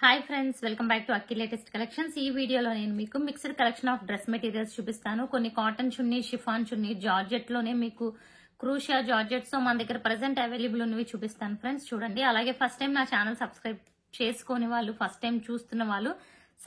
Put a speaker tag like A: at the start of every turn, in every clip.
A: Hi friends, welcome back to Akki latest collections. ఈ వీడియోలో నేను మీకు mixed collection of dress materials చూపిస్తాను. కొన్ని కాటన్ చున్నీ, షిఫాన్ చున్నీ, జార్జెట్ లోనే మీకు క్రూషియా జార్జెట్స్ మన దగ్గర ప్రెసెంట్ అవైలబుల్ ఉన్నవి చూపిస్తాను ఫ్రెండ్స్. చూడండి. అలాగే ఫస్ట్ టైం నా ఛానల్ సబ్స్క్రైబ్ చేసుకునే వాళ్ళు, ఫస్ట్ టైం చూస్తున్న వాళ్ళు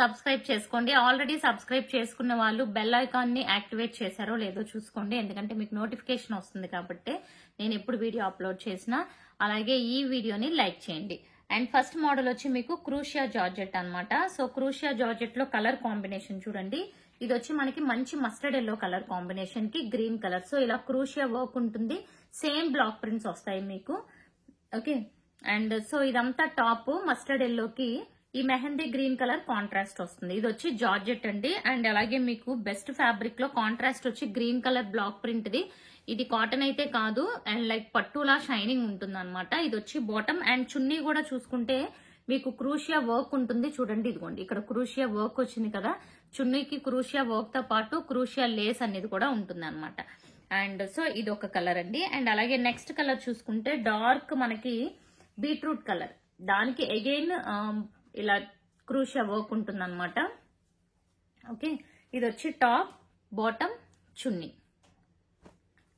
A: సబ్స్క్రైబ్ చేసుకోండి. ఆల్రెడీ సబ్స్క్రైబ్ చేసుకున్న వాళ్ళు బెల్ ఐకాన్ ని యాక్టివేట్ చేశారో లేదో చూసుకోండి, ఎందుకంటే మీకు నోటిఫికేషన్ వస్తుంది కాబట్టి నేను ఎప్పుడు వీడియో అప్లోడ్ చేసినా. అలాగే ఈ వీడియోని లైక్ చేయండి. అండ్ ఫస్ట్ మోడల్ వచ్చి మీకు క్రూషియా జార్జెట్ అన్నమాట. సో క్రూషియా జార్జెట్ లో కలర్ కాంబినేషన్ చూడండి. ఇది వచ్చి మనకి మంచి మస్టర్డ్ ఎల్లో కలర్ కాంబినేషన్ కి గ్రీన్ కలర్. సో ఇలా క్రూషియా వర్క్ ఉంటుంది, సేమ్ బ్లాక్ ప్రింట్స్ వస్తాయి మీకు. ఓకే. అండ్ సో ఇదంతా టాప్ మస్టర్డ్ ఎల్లోకి ఈ మెహందీ గ్రీన్ కలర్ కాంట్రాస్ట్ వస్తుంది. ఇది వచ్చి జార్జెట్ అండి. అండ్ అలాగే మీకు బెస్ట్ ఫ్యాబ్రిక్ లో కాంట్రాస్ట్ వచ్చి గ్రీన్ కలర్ బ్లాక్ ప్రింట్ ది. ఇది కాటన్ అయితే కాదు, అండ్ లైక్ పట్టులా షైనింగ్ ఉంటుంది అనమాట. ఇది వచ్చి బాటమ్. అండ్ చున్నీ కూడా చూసుకుంటే మీకు క్రూషియా వర్క్ ఉంటుంది చూడండి. ఇదిగోండి, ఇక్కడ క్రూషియా వర్క్ వచ్చింది కదా, చున్నీకి క్రూషియా వర్క్ తో పాటు క్రూషియా లేస్ అనేది కూడా ఉంటుంది అనమాట. అండ్ సో ఇది ఒక కలర్ అండి. అండ్ అలాగే నెక్స్ట్ కలర్ చూసుకుంటే డార్క్ మనకి బీట్రూట్ కలర్, దానికి అగైన్ ఇలా క్రూషియా వర్క్ ఉంటుంది అనమాట. ఓకే. ఇది వచ్చి టాప్, బాటమ్, చున్నీ.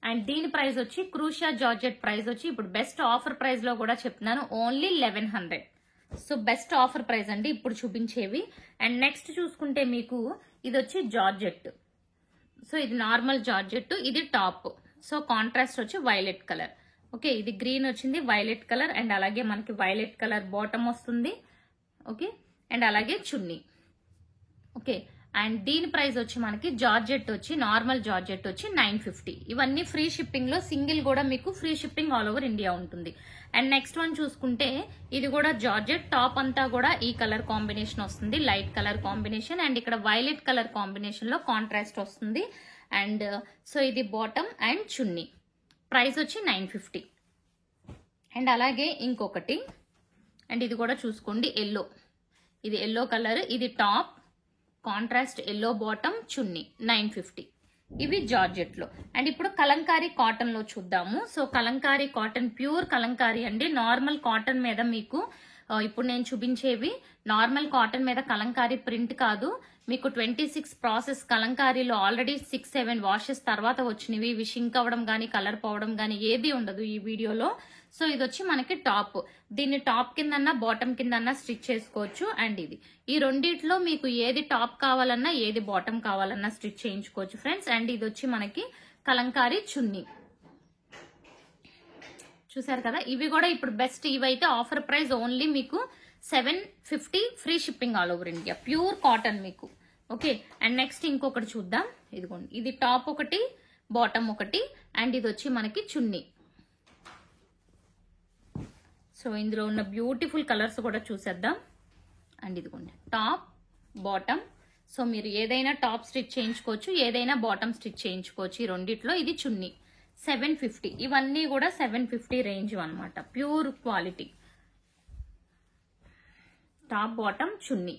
A: అండ్ దీని ప్రైస్ వచ్చి క్రూషియా జార్జెట్ ప్రైస్ వచ్చి ఇప్పుడు బెస్ట్ ఆఫర్ ప్రైస్ లో కూడా చెప్తున్నాను, only 1100. So best offer price అండి ఇప్పుడు చూపించేవి. అండ్ నెక్స్ట్ చూసుకుంటే మీకు ఇది వచ్చి జార్జెట్. సో ఇది నార్మల్ జార్జెట్, ఇది టాప్. సో కాంట్రాస్ట్ వచ్చి వైలెట్ కలర్. ఓకే. ఇది గ్రీన్ వచ్చింది, వైలెట్ కలర్. అండ్ అలాగే మనకి వైలెట్ కలర్ బాటమ్ వస్తుంది. ఓకే. అండ్ అలాగే చున్నీ. ఓకే. అండ్ దీని ప్రైస్ వచ్చి మనకి జార్జెట్ వచ్చి నార్మల్ జార్జెట్ వచ్చి 950. ఇవన్నీ ఫ్రీ షిప్పింగ్ లో, సింగిల్ కూడా మీకు free shipping all over India ఉంటుంది. అండ్ నెక్స్ట్ వన్ చూసుకుంటే ఇది కూడా జార్జెట్, టాప్ అంతా కూడా ఈ కలర్ కాంబినేషన్ వస్తుంది, లైట్ కలర్ కాంబినేషన్. అండ్ ఇక్కడ వైలెట్ కలర్ కాంబినేషన్ లో కాంట్రాస్ట్ వస్తుంది. అండ్ సో ఇది బాటమ్ అండ్ చున్నీ. ప్రైస్ వచ్చి 950. అండ్ అలాగే ఇంకొకటి, అండ్ ఇది కూడా చూసుకోండి, ఎల్లో. ఇది ఎల్లో కలర్, ఇది టాప్, కాంట్రాస్ట్ ఎల్లో బాటమ్, చున్నీ 950. ఇవి జార్జెట్ లో. అండ్ ఇప్పుడు కలంకారీ కాటన్ లో చూద్దాము. So Kalamkari cotton pure Kalamkari అండి. నార్మల్ కాటన్ మీద మీకు ఇప్పుడు నేను చూపించేవి నార్మల్ కాటన్ మీద కలంకారీ ప్రింట్ కాదు, మీకు 26 ప్రాసెస్ కలంకారీలో ఆల్రెడీ 6-7 వాషెస్ తర్వాత వచ్చినవి. ఇవి షింక్ అవ్వడం గానీ, కలర్ పోవడం గానీ ఏది ఉండదు ఈ వీడియోలో. సో ఇది వచ్చి మనకి టాప్. దీన్ని టాప్ కిందన్నా బాటమ్ కిందన్నా స్టిచ్ చేసుకోవచ్చు. అండ్ ఇది ఈ రెండిట్లో మీకు ఏది టాప్ కావాలన్నా, ఏది బాటమ్ కావాలన్నా స్టిచ్ చేయించుకోవచ్చు ఫ్రెండ్స్. అండ్ ఇది వచ్చి మనకి కలంకారీ చున్నీ. చూసారు కదా, ఇవి కూడా ఇప్పుడు బెస్ట్. ఇవైతే ఆఫర్ ప్రైస్ ఓన్లీ మీకు 750 free shipping all over India, pure cotton మీకు. ఓకే. అండ్ నెక్స్ట్ ఇంకొకటి చూద్దాం. ఇదిగోండి, ఇది టాప్ ఒకటి, బాటమ్ ఒకటి, అండ్ ఇది వచ్చి మనకి చున్నీ. సో ఇందులో ఉన్న బ్యూటిఫుల్ కలర్స్ కూడా చూసేద్దాం. అండ్ ఇదిగోండి, టాప్, బాటమ్. సో మీరు ఏదైనా టాప్ స్టిచ్ చేయించుకోవచ్చు, ఏదైనా బాటమ్ స్టిచ్ చేయించుకోవచ్చు ఈ రెండిట్లో. ఇది చున్నీ 750. ఇవన్నీ కూడా 750 రేంజ్ అన్నమాట, pure quality. Top, bottom, chunni.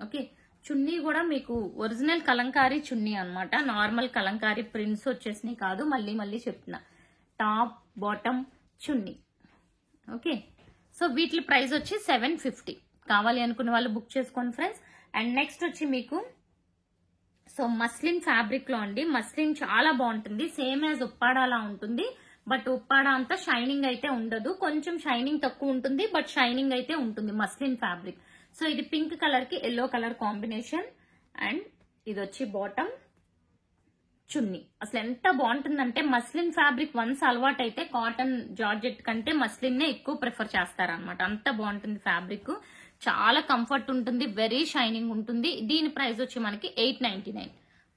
A: Okay. చున్నీ కూడా మీకు ఒరిజినల్ కలంకారీ చున్నీ అన్నమాట, నార్మల్ కలంకారీ ప్రింట్స్ వచ్చేసినాయి కాదు. మళ్ళీ చెప్తున్నా, top, bottom, chunni. Okay. So వీటి ప్రైస్ వచ్చి 750. కావాలి అనుకున్న వాళ్ళు బుక్ చేసుకోండి ఫ్రెండ్స్. అండ్ నెక్స్ట్ వచ్చి మీకు సో మస్లిన్ ఫ్యాబ్రిక్ లో అండి. మస్లిన్ చాలా బాగుంటుంది, సేమ్ యాజ్ ఉప్పాడాలా ఉంటుంది. బట్ ఉప్పాడ అంత షైనింగ్ అయితే ఉండదు, కొంచెం షైనింగ్ తక్కువ ఉంటుంది, బట్ షైనింగ్ అయితే ఉంటుంది మస్లిన్ ఫ్యాబ్రిక్. సో ఇది పింక్ కలర్ కి ఎల్లో కలర్ కాంబినేషన్. అండ్ ఇది వచ్చి బాటమ్, చున్నీ. అసలు ఎంత బాగుంటుందంటే మస్లిన్ ఫ్యాబ్రిక్ వన్స్ అలవాటు అయితే కాటన్ జార్జెట్ కంటే మస్లిన్ నే ఎక్కువ ప్రిఫర్ చేస్తారనమాట. అంత బాగుంటుంది ఫ్యాబ్రిక్, చాలా కంఫర్ట్ ఉంటుంది, వెరీ షైనింగ్ ఉంటుంది. దీని ప్రైస్ వచ్చి మనకి 899.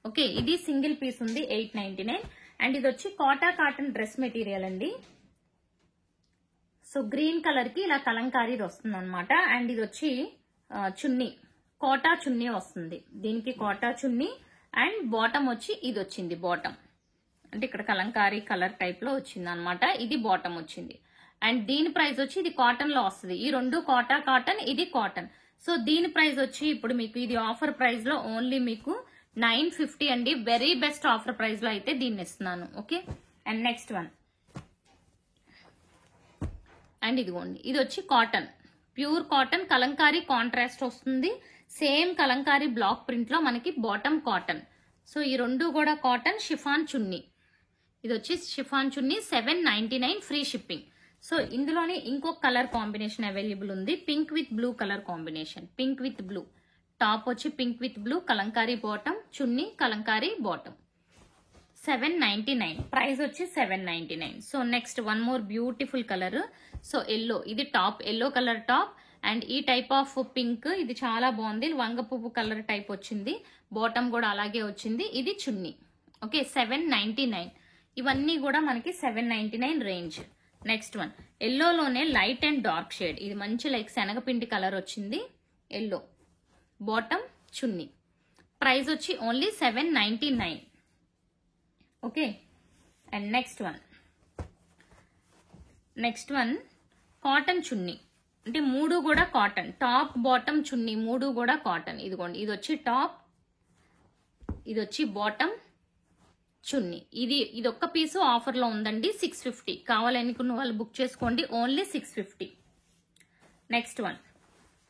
A: ఓకే. ఇది సింగిల్ పీస్ ఉంది, 899. అండ్ ఇది వచ్చి కోటా కాటన్ డ్రెస్ మెటీరియల్ అండి. సో గ్రీన్ కలర్ కి ఇలా కలంకారీ వస్తుంది అనమాట. అండ్ ఇది వచ్చి చున్నీ, కోటా చున్నీ వస్తుంది. దీనికి కోటా చున్నీ. అండ్ బాటమ్ వచ్చి ఇది వచ్చింది, బాటమ్ అంటే ఇక్కడ కలంకారీ కలర్ టైప్ లో వచ్చింది అనమాట. ఇది బాటమ్ వచ్చింది. అండ్ దీని ప్రైస్ వచ్చి ఇది కాటన్ లో వస్తుంది. ఈ రెండు కోటా కాటన్, ఇది కాటన్. సో దీని ప్రైస్ వచ్చి ఇప్పుడు మీకు ఇది ఆఫర్ ప్రైస్ లో ఓన్లీ మీకు 950 అండి. వెరీ బెస్ట్ ఆఫర్ ప్రైస్ లో అయితే దీన్ని ఇస్తున్నాను. Okay. And next one, and ఇదిగోండి, ఇది వచ్చి cotton, pure cotton Kalamkari contrast వస్తుంది. సేమ్ కలంకారీ బ్లాక్ ప్రింట్ లో మనకి బాటమ్ కాటన్. సో ఈ రెండు కూడా కాటన్. షిఫాన్ చున్నీ, ఇది వచ్చి chiffon chunni 799 free shipping. So ఇందులోనే ఇంకొక కలర్ కాంబినేషన్ అవైలబుల్ ఉంది, pink with blue colour combination. Pink with blue top వచ్చి pink with blue, Kalamkari bottom, chunni Kalamkari bottom. 799 price వచ్చి 799. So next one more beautiful colour. So yellow, ఇది top, yellow colour top and ఈ type of pink, ఇది చాలా బాగుంది. వంగ పువ్వు colour type వచ్చింది, bottom కూడా అలాగే వచ్చింది. ఇది చున్నీ. ఓకే 799. ఇవన్నీ కూడా మనకి 799 రేంజ్. నెక్స్ట్ వన్ ఎల్లోలోనే లైట్ అండ్ డార్క్ షేడ్, ఇది మంచి లైక్ శనగపిండి కలర్ వచ్చింది. Yellow bottom, chunni. ప్రైస్ వచ్చి only 799. Okay and next one cotton chunni, అంటే మూడు కూడా కాటన్. టాప్ బాటమ్ చున్నీ మూడు కూడా కాటన్. ఇదిగోండి, ఇది వచ్చి టాప్, ఇది వచ్చి బాటమ్, చున్నీ. ఇది ఒక్క పీసు ఆఫర్ లో ఉందండి, 650. కావాలనుకున్న వాళ్ళు బుక్ చేసుకోండి, ఓన్లీ 650. నెక్స్ట్ వన్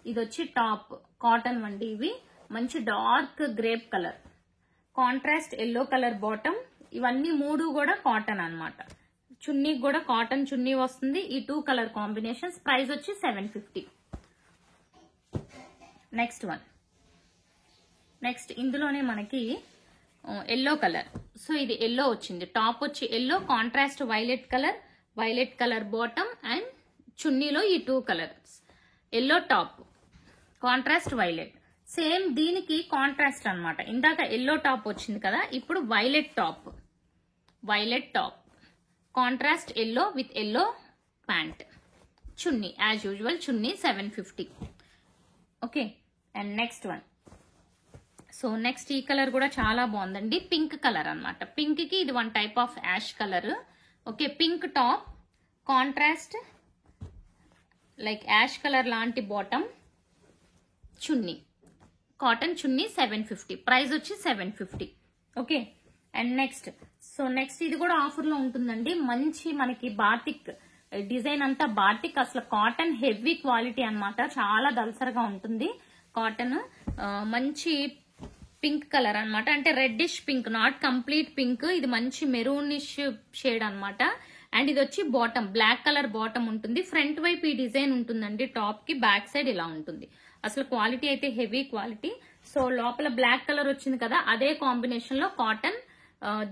A: ఇది వచ్చి టాప్ కాటన్ వండి, ఇవి మంచి dark grape colour, contrast yellow colour bottom. ఇవన్నీ మూడు కూడా కాటన్ అన్నమాట. చున్నీ కూడా కాటన్ చున్నీ వస్తుంది. ఈ 2 కలర్ కాంబినేషన్స్. ప్రైస్ వచ్చి 750. నెక్స్ట్ ఇందులోనే మనకి ఎల్లో కలర్. సో ఇది ఎల్లో వచ్చింది, టాప్ వచ్చి yellow, contrast violet colour bottom and చున్నీలో ఈ 2 colours. Yellow top, contrast violet. Same దీనికి కాంట్రాస్ట్ అన్నమాట. ఇందాక ఎల్లో టాప్ వచ్చింది కదా, ఇప్పుడు violet top, contrast yellow with yellow pant. Chunni as usual, chunni 750. Okay and next one. So next ఈ కలర్ కూడా చాలా బాగుందండి, పింక్ కలర్ అన్నమాట. పింక్ కి ఇది one type of ash colour. Okay pink top, contrast like ash colour లాంటి bottom, chunni cotton chunni 750. Price వచ్చి 750. Okay and next ఇది కూడా ఆఫర్ లో ఉంటుందండి. మంచి మనకి బాటిక్ డిజైన్ అంతా బాటిక్, అసలు కాటన్ హెవీ క్వాలిటీ అన్నమాట. చాలా దల్సరగా ఉంటుంది కాటన్. మంచి పింక్ కలర్ అన్నమాట, అంటే reddish pink, not complete pink. ఇది మంచి మెరూనిష్ షేడ్ అన్నమాట. అండ్ ఇది వచ్చి బాటమ్, బ్లాక్ కలర్ బాటమ్ ఉంటుంది. ఫ్రంట్ వైపు ఈ డిజైన్ ఉంటుందండి టాప్ కి, బ్యాక్ సైడ్ ఇలా ఉంటుంది. అసలు క్వాలిటీ అయితే హెవీ క్వాలిటీ. సో లోపల బ్లాక్ కలర్ వచ్చింది కదా, అదే కాంబినేషన్ లో కాటన్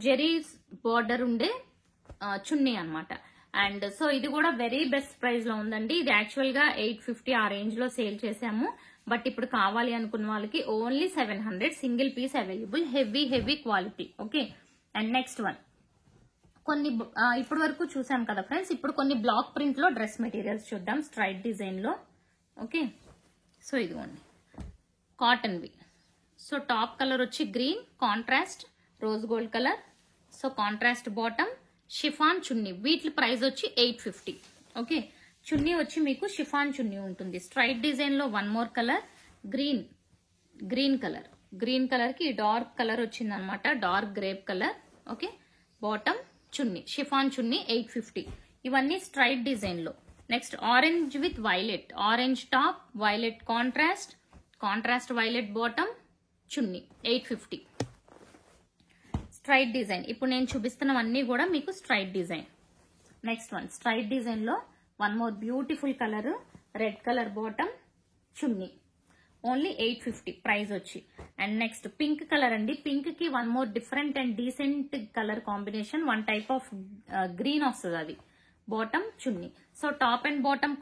A: జెరీ బార్డర్ ఉండే చున్నీ అన్నమాట. అండ్ సో ఇది కూడా వెరీ బెస్ట్ ప్రైస్ లో ఉందండి. ఇది యాక్చువల్ గా 850 ఆ రేంజ్ లో సేల్ చేసాము, బట్ ఇప్పుడు కావాలి అనుకున్న వాళ్ళకి only 700. Single piece available, heavy quality. Okay and next one కొన్ని ఇప్పటి వరకు చూసాం కదా ఫ్రెండ్స్, ఇప్పుడు కొన్ని బ్లాక్ ప్రింట్ లో డ్రెస్ మెటీరియల్స్ చూద్దాం, స్ట్రైట్ డిజైన్ లో. ఓకే సో ఇదిగోండి కాటన్వి. సో టాప్ కలర్ వచ్చి green, contrast rose gold colour. So contrast bottom, chiffon chunni. వీటి ప్రైస్ వచ్చి 850. ఓకే చున్నీ వచ్చి మీకు షిఫాన్ చున్నీ ఉంటుంది. స్ట్రైట్ డిజైన్ లో one more colour, green colour కి డార్క్ కలర్ వచ్చింది అనమాట, dark grape colour. Okay bottom chunni, chiffon chunni 850. ఇవన్నీ స్ట్రైట్ డిజైన్ లో. Next orange with violet, orange top, violet contrast violet bottom, chunni 850. Straight design. ఇప్పుడు నేను చూపిస్తున్నవన్నీ కూడా మీకు straight design. Next one straight design లో one more beautiful colour, red colour bottom, chunni only 850 price వచ్చి. And next pink colour అండి. Pink కి one more different and decent colour combination, one type of green వస్తుంది, అది bottom chunni. So top and bottom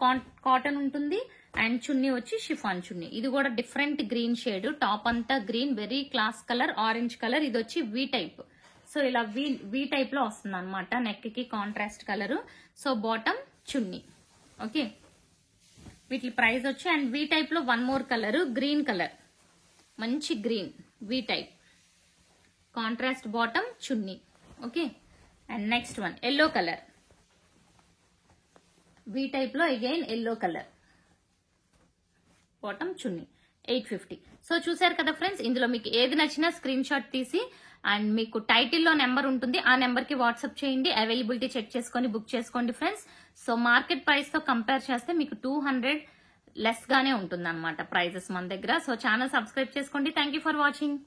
A: cotton ఉంటుంది and చున్నీ వచ్చి chiffon chunni. ఇది కూడా different green shade, top అంతా green, very class colour, orange colour. ఇది వచ్చి వి టైప్. సో ఇలా వి టైప్ లో వస్తుంది అనమాట, నెక్ కి contrast colour. So bottom chunni. Okay వీటి ప్రైస్ వచ్చి, అండ్ వి టైప్ లో one more colour, green colour, మంచి green, V type, contrast bottom chunni. Okay and next one yellow colour, V type లో again yellow colour, bottom chunni 850. So చూసారు కదా friends, ఇందులో మీకు ఏది నచ్చినా స్క్రీన్ షాట్ తీసి అండ్ మీకు టైటిల్లో నెంబర్ ఉంటుంది, ఆ నెంబర్ కి వాట్సాప్ చేయండి. అవైలబిలిటీ చెక్ చేసుకొని బుక్ చేసుకోండి ఫ్రెండ్స్. సో మార్కెట్ ప్రైస్ తో కంపేర్ చేస్తే మీకు 200 లెస్ గానే ఉంటుంది అనమాట ప్రైజెస్ మన దగ్గర. సో ఛానల్ సబ్స్క్రైబ్ చేసుకోండి. Thank for watching.